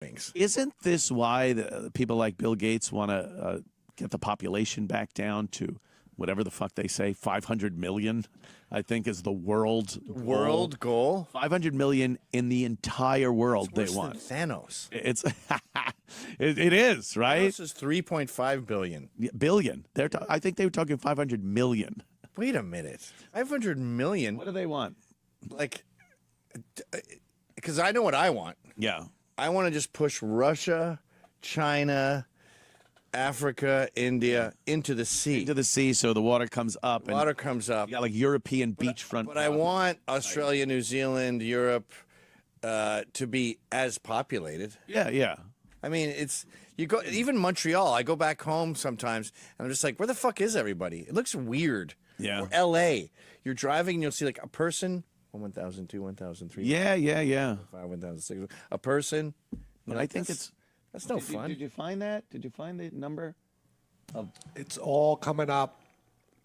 wings. Isn't this why the people like Bill Gates want to get the population back down to whatever the fuck they say, 500 million, I think is the world goal. 500 million in the entire world It's they worse want. than Thanos. It's it is, right? Thanos is 3.5 billion. Billion. I think they were talking 500 million. Wait a minute. 500 million? What do they want? Like, because I know what I want. Yeah. I want to just push Russia, China, Africa, India into the sea. Into the sea, so the water comes up. The water comes up. You got like European beachfront. But I want Australia, New Zealand, Europe to be as populated. Yeah, yeah. I mean, you go even Montreal. I go back home sometimes, and I'm just like, where the fuck is everybody? It looks weird. Yeah. Or L.A. You're driving, and you'll see like a person. 1,000, 2, 1,000, 3. Yeah, yeah, yeah. 5, 1,000, 6. A person. But I think that's no fun. Did you find that? Did you find the number? It's all coming up.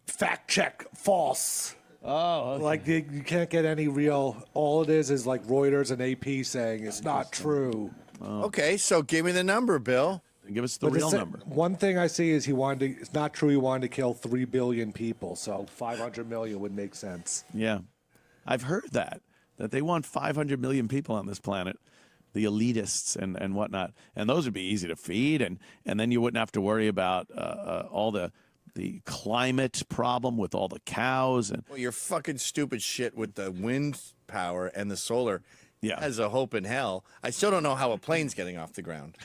Fact check, false. Oh, okay. Like you can't get any real. All it is like Reuters and AP saying it's not true. Okay, so give me the number, Bill. Give us the real number. One thing I see is it's not true he wanted to kill 3 billion people, so 500 million would make sense. Yeah. I've heard that they want 500 million people on this planet, the elitists and whatnot. And those would be easy to feed, and then you wouldn't have to worry about all the climate problem with all the cows. And Well, your fucking stupid shit with the wind power and the solar has a hope in hell. I still don't know how a plane's getting off the ground.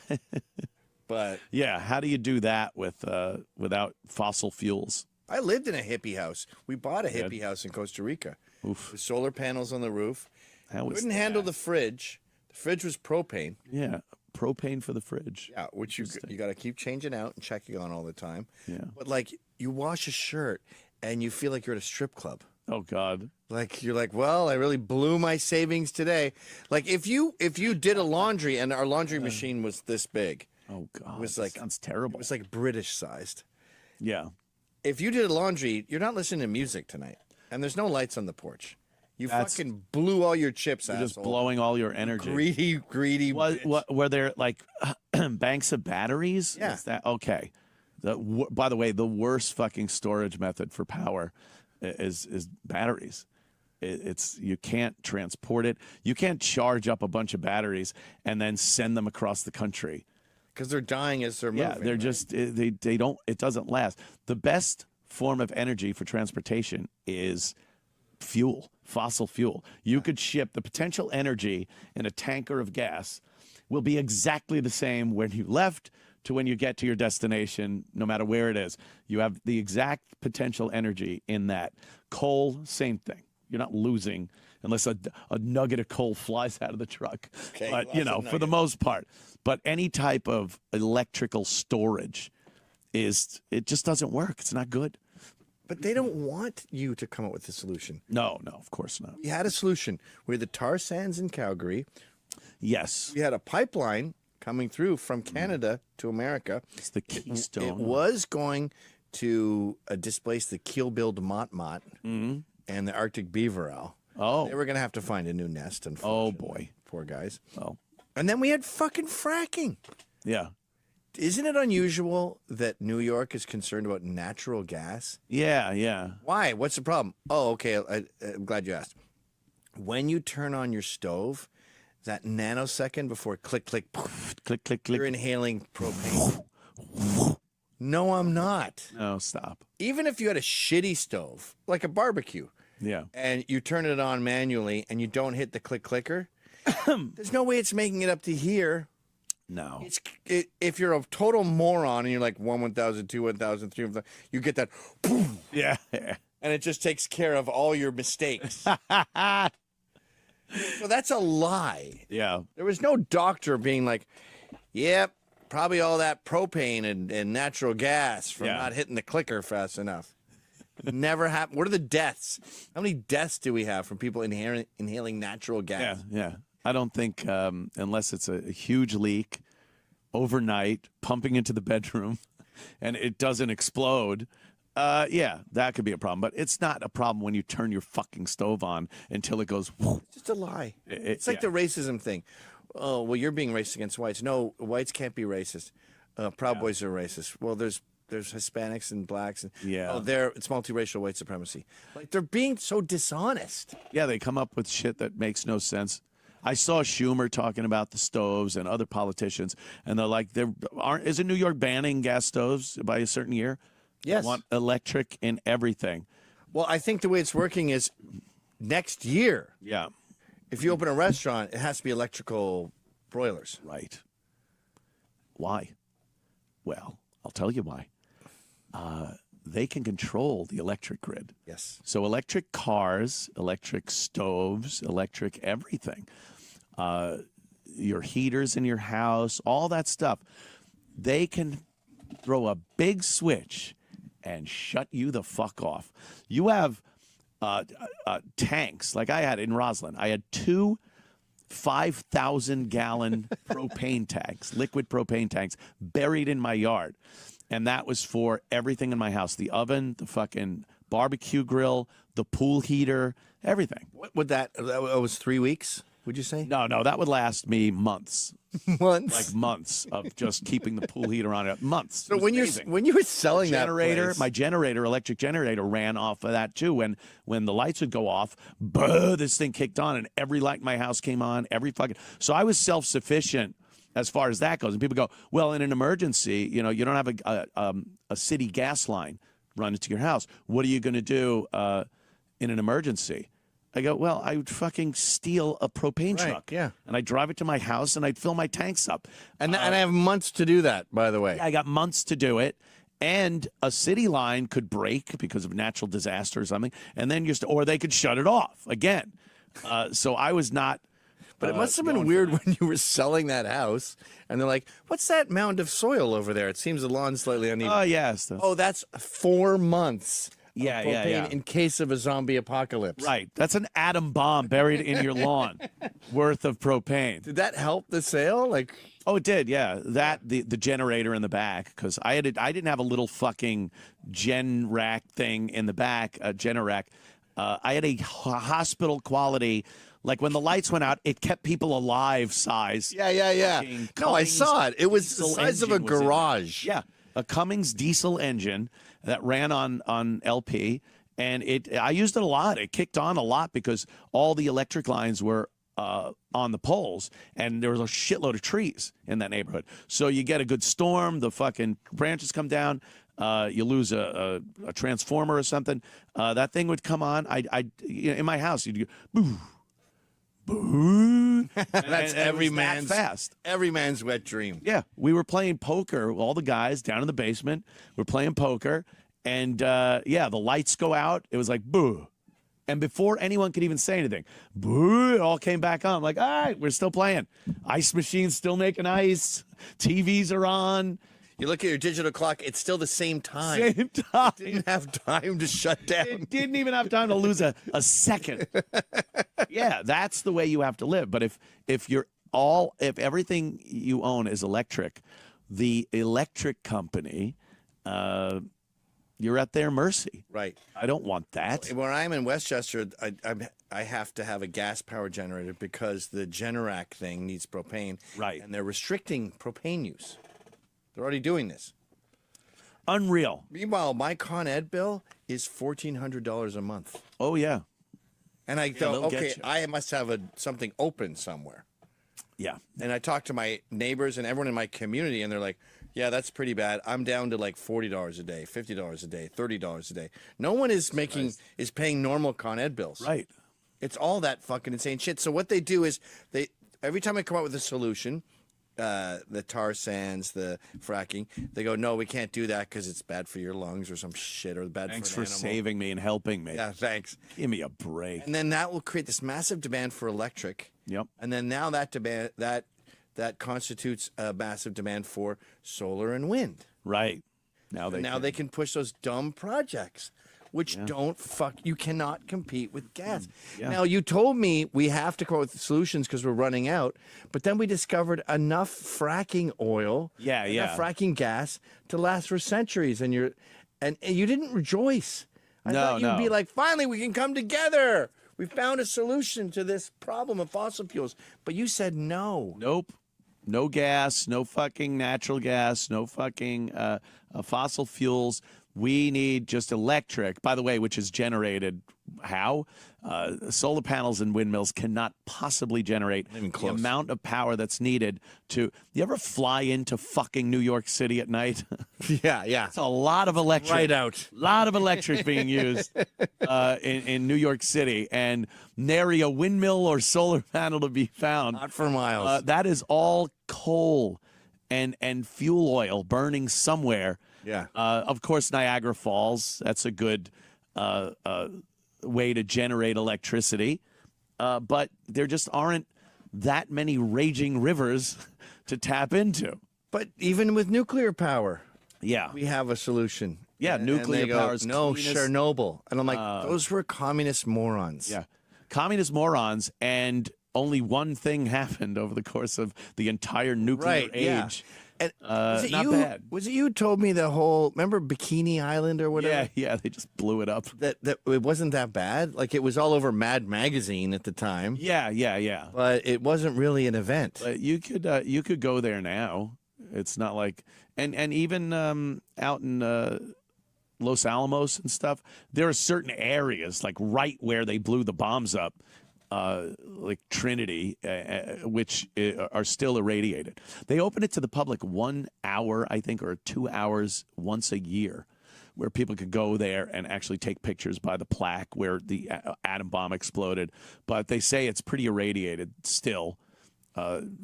But yeah, how do you do that without fossil fuels? I lived in a hippie house. We bought a hippie house in Costa Rica. Oof. With solar panels on the roof. How was Couldn't handle the fridge. The fridge was propane. Yeah, propane for the fridge. Yeah, which you got to keep changing out and checking on all the time. Yeah. But like you wash a shirt and you feel like you're at a strip club. Oh God. Like you're like, well, I really blew my savings today. Like if you did a laundry and our laundry machine was this big. Oh God. It was like sounds terrible. It was like British sized. Yeah. If you did a laundry, you're not listening to music tonight. And there's no lights on the porch. You fucking blew all your chips, You're asshole. just blowing all your energy. Greedy bitch. Were there like banks of batteries? Yeah. Is that okay? By the way, the worst fucking storage method for power is batteries. It's you can't transport it. You can't charge up a bunch of batteries and then send them across the country. Because they're dying as they're moving. Yeah, they're just they don't. It doesn't last. The best form of energy for transportation is fuel, fossil fuel. You could ship the potential energy in a tanker of gas will be exactly the same when you left to when you get to your destination, no matter where it is. You have the exact potential energy in that. Coal, same thing. You're not losing unless a nugget of coal flies out of the truck. Okay, but, you know, for the most part. But any type of electrical storage it just doesn't work. It's not good. But they don't want you to come up with a solution. No, of course not. We had a solution. We had the tar sands in Calgary. Yes. We had a pipeline coming through from Canada to America. It's the Keystone. It was going to displace the keel-billed motmot and the Arctic beaver owl. Oh. They were going to have to find a new nest. Oh, boy. Poor guys. Oh. And then we had fucking fracking. Yeah. Isn't it unusual that New York is concerned about natural gas? Yeah, yeah. Why? What's the problem? Oh, okay. I'm glad you asked. When you turn on your stove, that nanosecond before click, click, click, click, you're click. inhaling propane. No, I'm not. No, stop. Even if you had a shitty stove, like a barbecue, Yeah. and you turn it on manually and you don't hit the click clicker, there's no way it's making it up to here. No. If you're a total moron and you're like 1,000, 2, 1,000, 3, 1,000, you get that, Yeah. and it just takes care of all your mistakes. So that's a lie. Yeah. There was no doctor being like, yep, probably all that propane and natural gas from not hitting the clicker fast enough. Never happened. What are the deaths? How many deaths do we have from people inhaling natural gas? Yeah. I don't think unless it's a huge leak overnight, pumping into the bedroom, and it doesn't explode, that could be a problem. But it's not a problem when you turn your fucking stove on until it goes. Whoo. It's just a lie. It's like the racism thing. Oh, well, you're being racist against whites. No, whites can't be racist. Proud Boys are racist. Well, there's Hispanics and blacks. And, Yeah. Oh, it's multiracial white supremacy. Like, they're being so dishonest. Yeah, they come up with shit that makes no sense. I saw Schumer talking about the stoves and other politicians, and they're like, isn't New York banning gas stoves by a certain year? Yes. They want electric in everything. Well, I think the way it's working is next year, Yeah. if you open a restaurant, it has to be electrical broilers. Right. Why? Well, I'll tell you why. They can control the electric grid. Yes. So electric cars, electric stoves, electric everything, your heaters in your house, all that stuff, they can throw a big switch and shut you the fuck off. You have tanks, like I had in Roslyn. I had 2 5,000-gallon propane tanks, liquid propane tanks, buried in my yard. And that was for everything in my house, the oven, the fucking barbecue grill, the pool heater, everything. What would that was 3 weeks, would you say? No, that would last me months. Months. Like months of just keeping the pool heater on it. Months. So It was amazing. when you were selling that generator, place, my generator, electric generator, ran off of that too. When the lights would go off, this thing kicked on, and every light in my house came on. So I was self-sufficient as far as that goes. And people go, well, in an emergency, you don't have a city gas line run into your house. What are you going to do in an emergency? I go, well, I would fucking steal a propane truck. Yeah. And I'd drive it to my house and I'd fill my tanks up. and I have months to do that, by the way. I got months to do it. And a city line could break because of natural disaster or something. And then or they could shut it off again. So I was not. But it must have been weird when you were selling that house, and they're like, "What's that mound of soil over there? It seems the lawn's slightly uneven." Oh, yes. Oh, that's 4 months. Yeah, of yeah, propane yeah. in case of a zombie apocalypse. Right. That's an atom bomb buried in your lawn worth of propane. Did that help the sale? Like, Oh, it did, yeah. The generator in the back, because I didn't have a little fucking gen rack thing in the back, a Generac. I had a hospital quality. Like when the lights went out, it kept people alive size. yeah. No, I saw it. It was the diesel size of a engine was in there. garage. Yeah, a Cummins diesel engine that ran on LP, and I used it a lot. It kicked on a lot because all the electric lines were on the poles, and there was a shitload of trees in that neighborhood. So you get a good storm, the fucking branches come down, you lose a transformer or something. That thing would come on. In my house, you'd go, boo. That's every man's fast. Every man's wet dream. Yeah, we were playing poker. All the guys down in the basement were playing poker, and the lights go out. It was like boo, and before anyone could even say anything, boo! It all came back on. I'm like, all right, we're still playing. Ice machine's still making ice. TVs are on. You look at your digital clock; it's still the same time. Same time. It didn't have time to shut down. It didn't even have time to lose a second. Yeah, that's the way you have to live. But if everything you own is electric, the electric company, you're at their mercy. Right. I don't want that. Where I'm in Westchester, I have to have a gas power generator because the Generac thing needs propane. Right. And they're restricting propane use. They're already doing this. Unreal. Meanwhile, my Con Ed bill is $1,400 a month. Oh, yeah. And I go, they'll get okay, you. I must have something open somewhere. Yeah. And I talked to my neighbors and everyone in my community, and they're like, yeah, that's pretty bad. I'm down to like $40 a day, $50 a day, $30 a day. No one is paying normal Con Ed bills. Right. It's all that fucking insane shit. So what they do is every time I come up with a solution, the tar sands, the fracking, they go, no, we can't do that because it's bad for your lungs or some shit, or bad Thanks for for an animal. saving me and helping me. Yeah, thanks. Give me a break. And then that will create this massive demand for electric. Yep. And then now that demand that constitutes a massive demand for solar and wind. Right. Now They can push those dumb projects, which you cannot compete with gas. Yeah. Now, you told me we have to come up with solutions because we're running out, but then we discovered enough fracking oil, enough fracking gas to last for centuries, and you didn't rejoice. I thought you'd be like, finally, we can come together. We found a solution to this problem of fossil fuels, but you said no. Nope. No gas, no fucking natural gas, no fucking fossil fuels. We need just electric, by the way, which is generated how? Solar panels and windmills cannot possibly generate the amount of power that's needed to. You ever fly into fucking New York City at night? Yeah. It's a lot of electric. Right out. A lot of electric being used in New York City. And nary a windmill or solar panel to be found. Not for miles. That is all coal and fuel oil burning somewhere. Yeah. Of course, Niagara Falls. That's a good way to generate electricity. But there just aren't that many raging rivers to tap into. But even with nuclear power, Yeah. we have a solution. Yeah, nuclear power is no cleanest. Chernobyl. And I'm like, those were communist morons. Yeah. Communist morons, and only one thing happened over the course of the entire nuclear Right, yeah. age. And was it not you? bad. Was it you who told me the whole? Remember Bikini Island or whatever? Yeah, they just blew it up. That it wasn't that bad. Like it was all over Mad Magazine at the time. Yeah. But it wasn't really an event. But you could go there now. It's not like and even out in Los Alamos and stuff. There are certain areas like right where they blew the bombs up. Like Trinity, which are still irradiated. They open it to the public 1 hour, I think, or 2 hours once a year, where people could go there and actually take pictures by the plaque where the atom bomb exploded. But they say it's pretty irradiated still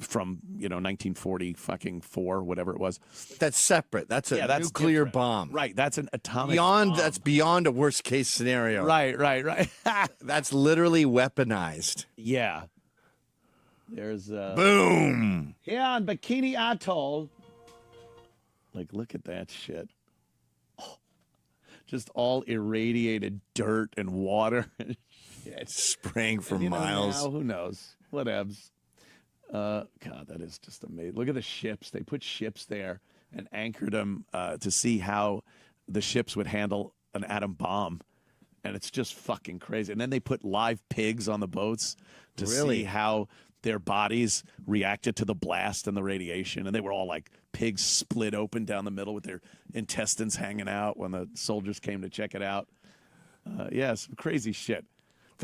from 1940 fucking 4, whatever it was. That's separate. That's a that's nuclear different. bomb. Right, that's an atomic bomb. That's beyond a worst case scenario. Right. That's literally weaponized. Yeah. There's Boom. here on Bikini Atoll. Like, look at that shit. Oh, just all irradiated dirt and water. It's spraying for You know, miles. now, who knows? Whatevs. God, that is just amazing. Look at the ships. They put ships there and anchored them to see how the ships would handle an atom bomb. And it's just fucking crazy. And then they put live pigs on the boats to see how their bodies reacted to the blast and the radiation. And they were all like pigs split open down the middle with their intestines hanging out when the soldiers came to check it out. Some crazy shit.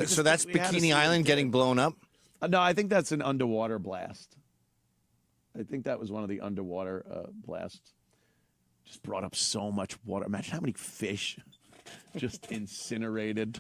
So that's Bikini Island getting blown up? No, I think that's an underwater blast. I think that was one of the underwater blasts. Just brought up so much water. Imagine how many fish just incinerated.